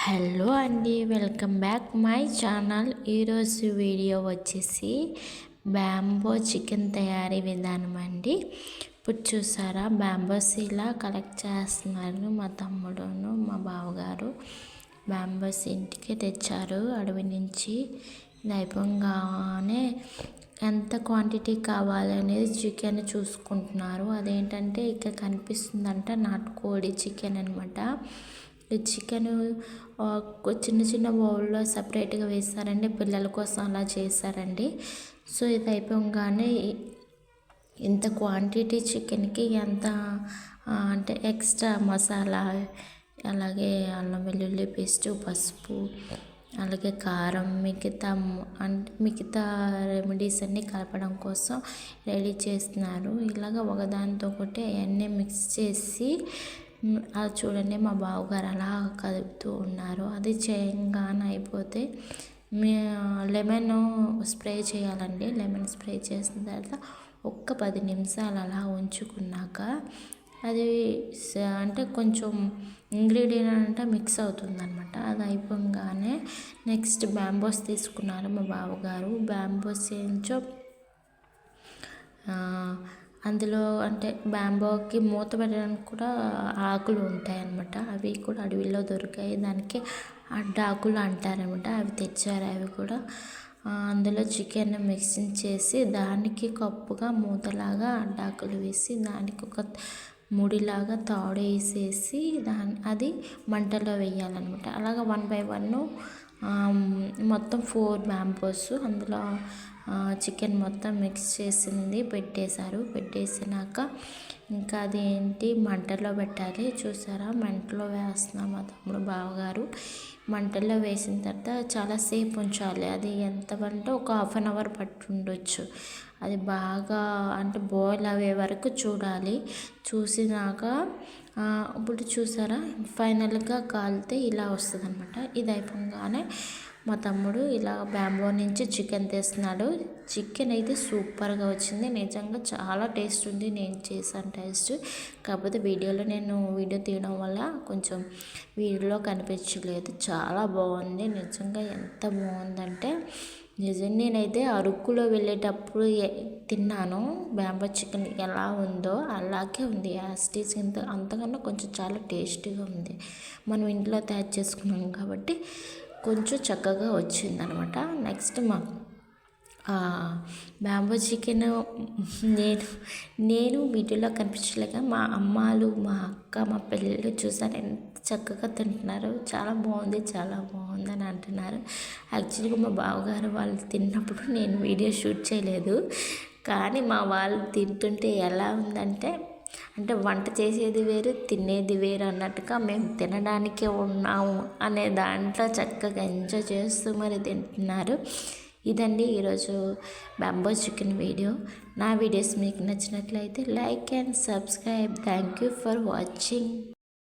Hello అండి, welcome back my channel. ఈరోజు video వచ్చేసి బ్యాంబో చికెన్ తయారీ విధానం అండి. ఇప్పుడు చూసారా, బ్యాంబోస్ ఇలా కలెక్ట్ చేస్తున్నారు. మా తమ్ముడును మా బావగారు బ్యాంబోస్ ఇంటికి తెచ్చారు అడవి నుంచి. ఇది అయిపోగానే ఎంత క్వాంటిటీ కావాలనేది చికెన్ చూసుకుంటున్నారు. అదేంటంటే ఇక్కడ కనిపిస్తుందంట నాటుకోడి చికెన్ అనమాట. ఈ చికెన్ చిన్న చిన్న బౌల్లో సపరేట్గా వేస్తారండి, పిల్లల కోసం అలా చేశారండి. సో ఇది అయిపోగానే ఇంత క్వాంటిటీ చికెన్కి ఎంత అంటే ఎక్స్ట్రా మసాలా, అలాగే అల్లం వెల్లుల్లి పేస్టు, పసుపు, అలాగే కారం, మిగతా రెమెడీస్ అన్నీ కలపడం కోసం రెడీ చేస్తున్నారు. ఇలాగ ఒకదానితో ఒకటి అవన్నీ మిక్స్ చేసి అది చూడండి, మా బావగారు అలా కలుపుతూ ఉన్నారు. అది చేయగానే అయిపోతే లెమన్ స్ప్రే చేయాలండి. లెమన్ స్ప్రే చేసిన తర్వాత ఒక్క 10 నిమిషాలు అలా ఉంచుకున్నాక అది అంటే కొంచెం ఇంగ్రీడియంట్ అంటే మిక్స్ అవుతుంది అనమాట. అది అయిపోగానే నెక్స్ట్ బ్యాంబోస్ తీసుకున్నారు మా బావగారు. బ్యాంబోస్ ఏంచో అందులో అంటే బ్యాంబోకి మూత పెట్టడానికి కూడా ఆకులు ఉంటాయి అన్నమాట. అవి కూడా అడవిలో దొరికాయి, దానికి అడ్డాకులు అంటారనమాట. అవి తెచ్చారు. అవి కూడా అందులో చికెన్ మిక్సింగ్ చేసి దానికి కప్పుగా మూతలాగా అడ్డాకులు వేసి దానికి ఒక ముడిలాగా తాడు వేసేసి అది మంటలో వేయాలన్నమాట. అలాగా 1 by 1 మొత్తం 4 బ్యాంబోస్ అందులో చికెన్ మొత్తం మిక్స్ చేసింది పెట్టేసినాక ఇంకా అదేంటి మంటల్లో పెట్టాలి. చూసారా, మంటలో వేస్తున్నాం మా తమ్ముడు బావగారు. మంటల్లో వేసిన తర్వాత చాలాసేపు ఉంచాలి. అది ఎంత అంటే ఒక 1/2 hour పట్టి ఉండొచ్చు. అది బాగా అంటే బాయిల్ అయ్యే వరకు చూడాలి. చూసినాక ఇప్పుడు చూసారా, ఫైనల్గా కాలితే ఇలా వస్తుంది అనమాట. ఇది అయిపోగానే మా తమ్ముడు ఇలా బ్యాంబో నుంచి చికెన్ తెస్తున్నాడు. చికెన్ అయితే సూపర్గా వచ్చింది, నిజంగా చాలా టేస్ట్ ఉంది. నేను చేశాను టేస్ట్, కాకపోతే వీడియో తీయడం వల్ల కొంచెం వీడియోలో కనిపించలేదు. చాలా బాగుంది, నిజంగా ఎంత బాగుందంటే నేనైతే అరకులో వెళ్ళేటప్పుడు తిన్నాను బ్యాంబో చికెన్ ఎలా ఉందో అలాగే ఉంది. యాస్టీస్ అంతకన్నా కొంచెం చాలా టేస్టీగా ఉంది. మనం ఇంట్లో తయారు చేసుకున్నాం కాబట్టి కొంచెం చక్కగా వచ్చిందనమాట. నెక్స్ట్ మా బ్యాంబో చికెన్ నేను వీడియోలో కనిపించలేక మా అమ్మాలు, మా అక్క, మా పిల్లలు చూసారు ఎంత చక్కగా తింటున్నారు. చాలా బాగుంది అని అంటున్నారు. యాక్చువల్గా మా బావగారు వాళ్ళు తిన్నప్పుడు నేను వీడియో షూట్ చేయలేదు, కానీ మా వాళ్ళు తింటుంటే ఎలా ఉందంటే అంటే వంట చేసేది వేరు, తినేది వేరు అన్నట్టుగా మేము తినడానికే ఉన్నాము అనే దాంట్లో చక్కగా ఎంజాయ్ చేస్తూ మరి తింటున్నారు. ఇదండి ఈరోజు బ్యాంబో చికెన్ వీడియో. నా వీడియోస్ మీకు నచ్చినట్లయితే like and subscribe. Thank you for watching.